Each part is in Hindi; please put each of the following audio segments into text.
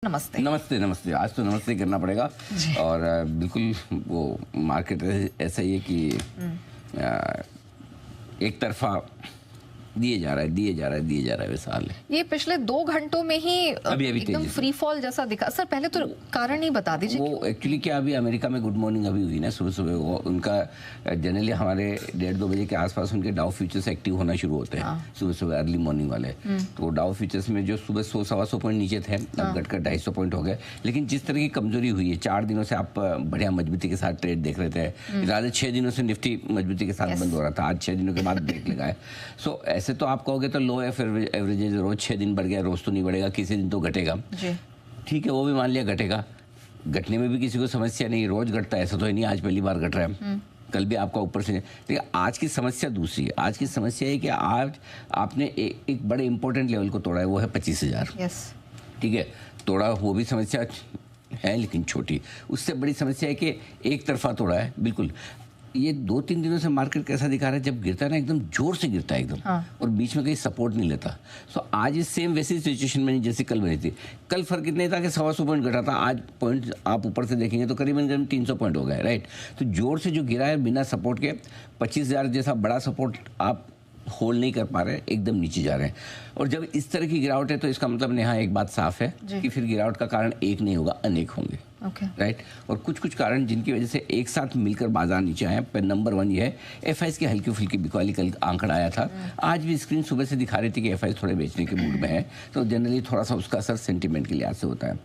नमस्ते नमस्ते नमस्ते। आज तो नमस्ते करना पड़ेगा। और बिल्कुल वो मार्केट ऐसा ही है कि एक तरफा दिए जा रहा है वैसा हाल है। ये पिछले 2 घंटों में ही एकदम फ्री फॉल जैसा दिखा। सर पहले तो कारण ही बता दीजिए। वो एक्चुअली क्या अभी अमेरिका में गुड मॉर्निंग अभी हुई ना सुबह सुबह, वो उनका जनरली हमारे 1:30-2 बजे के आसपास उनके डाउ फ्यूचर्स एक्टिव होना शुरू होते हैं सुबह सुबह अर्ली मॉर्निंग वाले। तो डाउ फ्यूचर्स में जो सुबह 100-125 पॉइंट नीचे थे अब घटकर 250 पॉइंट हो गए। लेकिन जिस तरह की कमजोरी हुई है, 4 दिनों से आप बढ़िया मजबूती के साथ ट्रेड देख रहे थे, ज़्यादा 6 दिनों से निफ्टी मजबूती के साथ बंद हो रहा था, आज 6 दिनों के बाद ब्रेक लगा है। सो ऐसे तो आप कहोगे तो लो एवरेज रोज 6 दिन बढ़ गया, रोज तो नहीं बढ़ेगा, किसी दिन तो घटेगा। ठीक है, वो भी मान लिया घटेगा, घटने में भी किसी को समस्या नहीं, रोज घटता है, ऐसा तो है नहीं आज पहली बार घट रहा है। कल भी आपका ऊपर से। देखिए आज की समस्या दूसरी है। आज की समस्या है कि आज आपने एक बड़े इंपॉर्टेंट लेवल को तोड़ा है, वो है 25,000। ठीक है, तोड़ा, वो भी समस्या है लेकिन छोटी। उससे बड़ी समस्या है कि एक तरफा तोड़ा है। बिल्कुल ये 2-3 दिनों से मार्केट कैसा दिखा रहा है, जब गिरता है ना एकदम जोर से गिरता है एकदम, और बीच में कहीं सपोर्ट नहीं लेता। सो आज इस सेम वैसी सिचुएशन में जैसे कल बनी थी। कल फर्क इतना ही था कि 125 पॉइंट घटा था, आज पॉइंट आप ऊपर से देखेंगे तो करीबन 300 पॉइंट हो गए, राइट। तो जोर से जो गिरा है बिना सपोर्ट के, 25,000 जैसा बड़ा सपोर्ट आप होल्ड नहीं कर पा रहे, एकदम नीचे जा रहे हैं। और जब इस तरह की गिरावट है तो इसका मतलब यहाँ एक बात साफ है कि फिर गिरावट का कारण एक नहीं होगा, अनेक होंगे। राइट। और कुछ कारण जिनकी वजह से एक साथ मिलकर बाजार नीचे आए हैं। नंबर 1 ये है एफआईज की हल्की फुल्की बिकवाली, कल आंकड़ा आया था, आज भी स्क्रीन सुबह से दिखा रही थी कि एफआईज थोड़े बेचने के मूड में है, तो जनरली थोड़ा सा उसका असर सेंटीमेंट के लिहाज से होता है।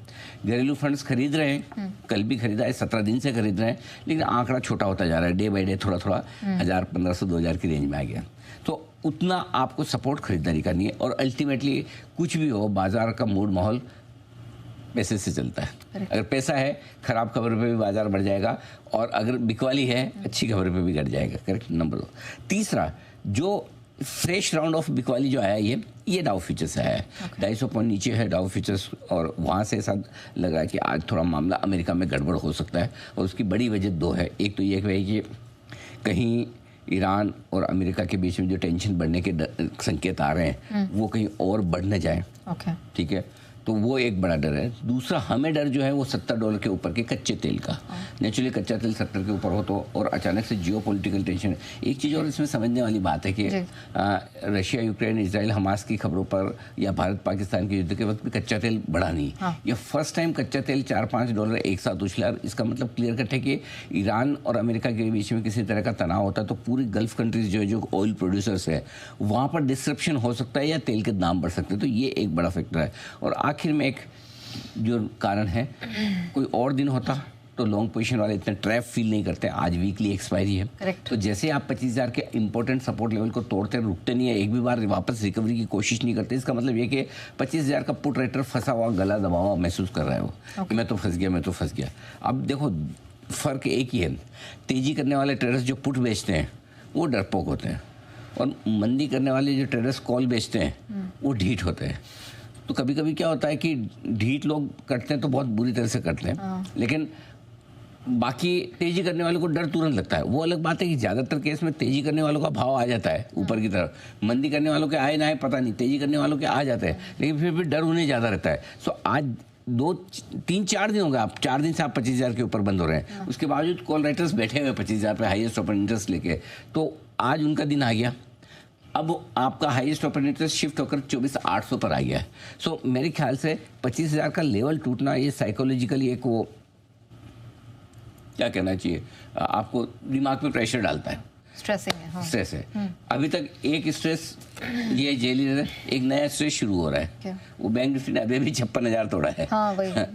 घरेलू फंड्स खरीद रहे हैं, कल भी खरीदा है, 17 दिन से खरीद रहे हैं, लेकिन आंकड़ा छोटा होता जा रहा है, डे बाई डे थोड़ा 1000, 1500, 2000 की रेंज में आ गया। तो उतना आपको सपोर्ट खरीदारी करनी है। और अल्टीमेटली कुछ भी हो, बाजार का मूड माहौल पैसे से चलता है। अगर पैसा है, खराब खबर पे भी बाजार बढ़ जाएगा, और अगर बिकवाली है, अच्छी खबर पे भी घट जाएगा। करेक्ट। नंबर 2। तीसरा, जो फ्रेश राउंड ऑफ बिकवाली जो आया ये डाउ फ्यूचर्स आया है। 250 पॉइंट नीचे है डाउ फ्यूचर्स, और वहाँ से ऐसा लग रहा है कि आज थोड़ा मामला अमेरिका में गड़बड़ हो सकता है। और उसकी बड़ी वजह 2 है। एक तो ये है कि कहीं ईरान और अमेरिका के बीच में जो टेंशन बढ़ने के संकेत आ रहे हैं वो कहीं और बढ़ न जाए। ठीक है, तो वो एक बड़ा डर है। दूसरा हमें डर जो है वो $70 के ऊपर के कच्चे तेल का। नेचुरली कच्चा तेल 70 के ऊपर हो तो, और अचानक से जियोपॉलिटिकल टेंशन। एक चीज़ और इसमें समझने वाली बात है कि रशिया, यूक्रेन, इजराइल, हमास की खबरों पर या भारत पाकिस्तान के युद्ध के वक्त भी कच्चा तेल बढ़ा नहीं। ये फर्स्ट टाइम कच्चा तेल $4-5 एक साथ उछला। इसका मतलब क्लियर कट है कि ईरान और अमेरिका के बीच में किसी तरह का तनाव होता है तो पूरी गल्फ कंट्रीज जो ऑयल प्रोड्यूसर्स है वहाँ पर डिस्ट्रप्शन हो सकता है या तेल के दाम बढ़ सकते हैं। तो ये एक बड़ा फैक्टर है। और आखिर में एक जो कारण है, कोई और दिन होता तो लॉन्ग पोजीशन वाले इतने ट्रैप फील नहीं करते। आज वीकली एक्सपायरी है, तो जैसे आप 25,000 के इंपॉर्टेंट सपोर्ट लेवल को तोड़ते हैं, रुकते नहीं है, एक भी बार वापस रिकवरी की कोशिश नहीं करते। इसका मतलब ये कि 25,000 का पुट रेटर फंसा हुआ, गला दबा हुआ महसूस कर रहा है वो कि मैं तो फंस गया। अब देखो फर्क एक ही है, तेजी करने वाले ट्रेडर्स जो पुट बेचते हैं वो डरपोक होते हैं, और मंदी करने वाले जो ट्रेडर्स कॉल बेचते हैं वो ढीठ होते हैं। तो कभी कभी क्या होता है कि ढीठ लोग करते हैं तो बहुत बुरी तरह से करते हैं, लेकिन बाकी तेजी करने वालों को डर तुरंत लगता है। वो अलग बात है कि ज़्यादातर केस में तेजी करने वालों का भाव आ जाता है ऊपर की तरफ, मंदी करने वालों के आए ना आए पता नहीं, तेजी करने वालों के आ जाते हैं, लेकिन फिर भी डर उन्हें ज़्यादा रहता है। सो आज 2-3-4 दिन हो गए, आप 4 दिन से आप 25,000 के ऊपर बंद हो रहे हैं, उसके बावजूद कॉल राइटर्स बैठे हुए 25,000 पे हाईएस्ट ओपन इंटरेस्ट लेके। तो आज उनका दिन आ गया, अब आपका हाईएस्ट ओपन इंटरेस्ट शिफ्ट होकर 24,800 पर आ गया है। सो मेरे ख्याल से 25,000 का लेवल टूटना ये साइकोलॉजिकली एक वो क्या कहना चाहिए, आपको दिमाग में प्रेशर डालता है, स्ट्रेसिंग है। स्ट्रेस है। अभी तक एक स्ट्रेस ये झेल ही रहे, एक नया स्ट्रेस शुरू हो रहा है। वो बैंक निफ्टी ने अभी भी 56,000 तोड़ा है।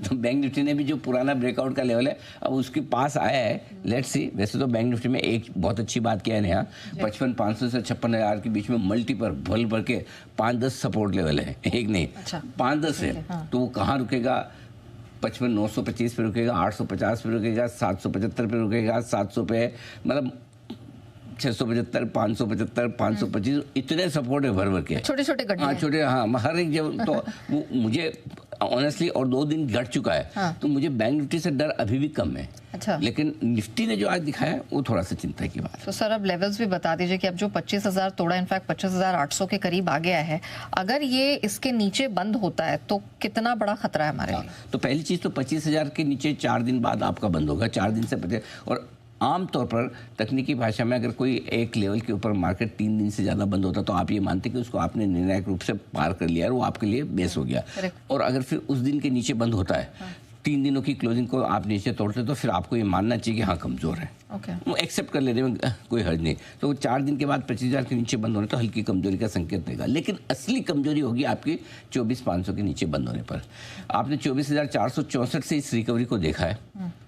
तो बैंक निफ्टी ने भी जो पुराना ब्रेकआउट का लेवल है अब उसके पास आया है। Let's see. वैसे तो बैंक निफ्टी में एक बहुत अच्छी बात किया है यहाँ, 55,500 से 56,000 के बीच में मल्टी पर भर के 5-10 सपोर्ट लेवल है, एक नहीं 5-10 है। तो वो कहाँ रुकेगा? 55,925 पे रुकेगा, 850 पे रुकेगा, 775 पे रुकेगा, 700 पे, मतलब 675, 575, 525 इतने सपोर्ट है भर के, छोटे छोटे। हाँ, हर एक जब तो वो मुझे ऑनेस्टली, और 2 दिन घट चुका है तो मुझे बैंक निफ्टी से डर अभी भी कम है। अच्छा। लेकिन निफ्टी ने जो आज दिखाया वो थोड़ा सा चिंता की बात है। तो सर अब लेवल्स भी बता दीजिए कि अब जो 25,000 तोड़ा, इनफैक्ट 25,800 के करीब आ गया है, अगर ये इसके नीचे बंद होता है तो कितना बड़ा खतरा है हमारे लिए? तो पहली चीज तो 25,000 के नीचे 4 दिन बाद आपका बंद होगा, 4 दिन से 50। और आमतौर पर तकनीकी भाषा में अगर कोई एक लेवल के ऊपर मार्केट 3 दिन से ज़्यादा बंद होता तो आप ये मानते कि उसको आपने निर्णायक रूप से पार कर लिया और वो आपके लिए बेस हो गया। और अगर फिर उस दिन के नीचे बंद होता है, 3 दिनों की क्लोजिंग को आप नीचे तोड़ते तो फिर आपको ये मानना चाहिए कि हाँ कमज़ोर है। वो एक्सेप्ट कर लेने में कोई हर्ज नहीं। तो 4 दिन के बाद 25,000 के नीचे बंद होने तो हल्की कमजोरी का संकेत देगा, लेकिन असली कमजोरी होगी आपकी 24,500 के नीचे बंद होने पर। आपने 24,464 से इस रिकवरी को देखा है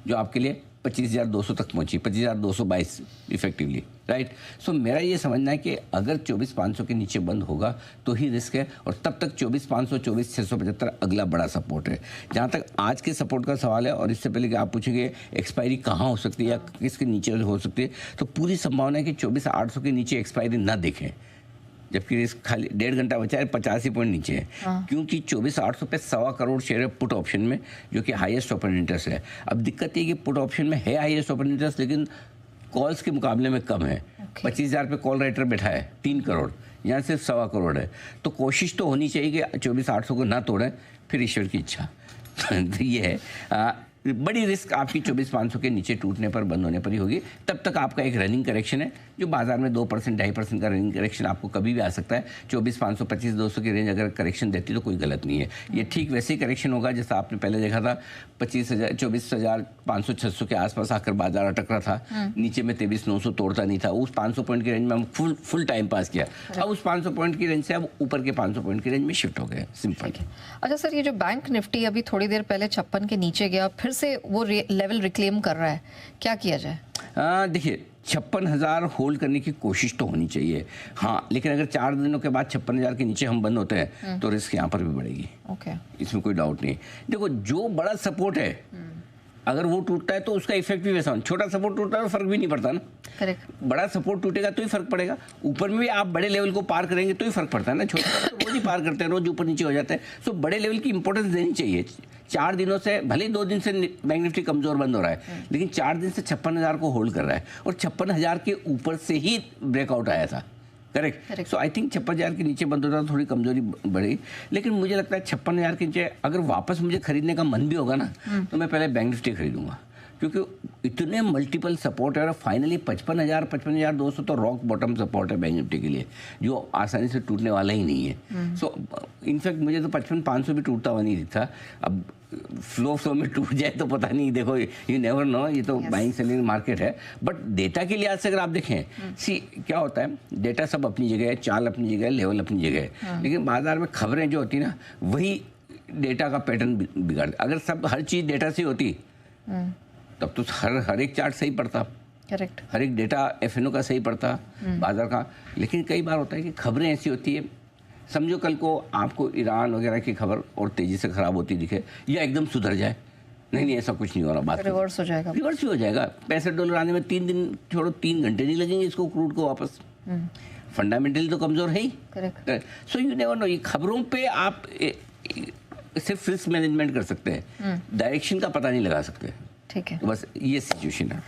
जो आपके लिए 25,200 तक पहुंची, 25,222 इफेक्टिवली, राइट। सो मेरा ये समझना है कि अगर 24,500 के नीचे बंद होगा तो ही रिस्क है, और तब तक 24,500, 24,675 अगला बड़ा सपोर्ट है। जहाँ तक आज के सपोर्ट का सवाल है, और इससे पहले कि आप पूछेंगे एक्सपायरी कहाँ हो सकती है या किसके नीचे हो सकती है, तो पूरी संभावना है कि 24,800 के नीचे एक्सपायरी ना देखें, जबकि रिस्क खाली 1.5 घंटा बचा है, 85 पॉइंट नीचे है। क्योंकि 24,800 पे 1.25 करोड़ शेयर है पुट ऑप्शन में, जो कि हाईएस्ट ओपन इंटरेस्ट है। अब दिक्कत ये कि पुट ऑप्शन में है हाईएस्ट ओपन इंटरेस्ट, लेकिन कॉल्स के मुकाबले में कम है। 25,000 पे कॉल राइटर बैठा है 3 करोड़, यहाँ सिर्फ 1.25 करोड़ है। तो कोशिश तो होनी चाहिए कि 24,800 को ना तोड़ें, फिर ईश्वर की इच्छा। तो ये है बड़ी रिस्क आपकी 24,500 के नीचे टूटने पर, बंद होने पर ही होगी। तब तक आपका एक रनिंग करेक्शन है, जो बाजार में 2%, 2.5% का रनिंग करेक्शन आपको कभी भी आ सकता है। 24,500, 25,200 की रेंज अगर करेक्शन देती तो कोई गलत नहीं है। ये ठीक वैसे ही करेक्शन होगा जैसा आपने पहले देखा था, 24,500, 600 के आसपास आकर बाजार अटक रहा था, नीचे में 23,900 तोड़ता नहीं था। उस 500 पॉइंट की रेंज में हम फुल टाइम पास किया। अब उस 500 पॉइंट की रेंज से अब ऊपर के 500 पॉइंट की रेंज में शिफ्ट हो गए, सिंपल। अच्छा सर, ये जो बैंक निफ्टी अभी थोड़ी देर पहले 56 के नीचे गया, फिर से वो लेवल रिक्लेम कर रहा है, क्या किया जाए? देखिए 56,000 होल्ड करने की कोशिश तो होनी चाहिए, हाँ, लेकिन अगर 4 दिनों के बाद 56,000 के नीचे हम बंद होते हैं तो रिस्क यहाँ पर भी बढ़ेगी। इसमें कोई डाउट नहीं। देखो जो बड़ा सपोर्ट है, अगर वो टूटता है तो उसका इफेक्ट भी वैसा, छोटा सपोर्ट टूटता है तो फर्क भी नहीं पड़ता ना। करेक्ट। बड़ा सपोर्ट टूटेगा तो ही फर्क पड़ेगा, ऊपर में भी आप बड़े लेवल को पार करेंगे तो ही फर्क पड़ता है ना। छोटा तो रोज ही पार करते हैं, रोज ऊपर नीचे हो जाते हैं। सो बड़े लेवल की इंपॉर्टेंस देनी चाहिए। 4 दिनों से, भले 2 दिन से बैंक निफ्टी कमजोर बंद हो रहा है, लेकिन 4 दिन से 56,000 को होल्ड कर रहा है, और 56,000 के ऊपर से ही ब्रेकआउट आया था। करेक्ट। सो आई थिंक 56,000 के नीचे बंद होता तो थोड़ी कमजोरी बढ़ी, लेकिन मुझे लगता है 56,000 के नीचे अगर वापस मुझे खरीदने का मन भी होगा ना, तो मैं पहले बैंक निफ्टी खरीदूंगा, क्योंकि इतने मल्टीपल सपोर्ट है। और फाइनली 55,000, 55,200 तो रॉक बॉटम सपोर्ट है बैंक निफ्टी के लिए, जो आसानी से टूटने वाला ही नहीं है। सो इनफैक्ट मुझे तो 55,500 भी टूटता हुआ नहीं दिखता। अब फ्लो में टूट जाए तो पता नहीं, देखो यू नेवर नो, ये तो बाइंग सेलिंग मार्केट है। बट डेटा के लिहाज से अगर आप देखें, सी क्या होता है, डेटा सब अपनी जगह है, चाल अपनी जगह है, लेवल अपनी जगह है, लेकिन बाजार में खबरें जो होती है ना, वही डेटा का पैटर्न बिगाड़। अगर सब हर चीज़ डेटा से होती तब तो हर एक चार्ट सही पड़ता, करेक्ट, हर एक डेटा एफएनओ का सही पड़ता, बाजार का। लेकिन कई बार होता है कि खबरें ऐसी होती है, समझो कल को आपको ईरान वगैरह की खबर और तेजी से खराब होती दिखे, या एकदम सुधर जाए, नहीं ऐसा कुछ नहीं हो रहा, बात रिवर्स हो जाएगा, रिवर्स भी हो जाएगा। $65 आने में 3 दिन छोड़ो, 3 घंटे नहीं लगेंगे इसको, क्रूड को वापस। फंडामेंटली तो कमजोर है ही। Correct. So you never know, ये खबरों पे आप सिर्फ रिस्क मैनेजमेंट कर सकते हैं, डायरेक्शन का पता नहीं लगा सकते। ठीक है, तो बस ये सिचुएशन है।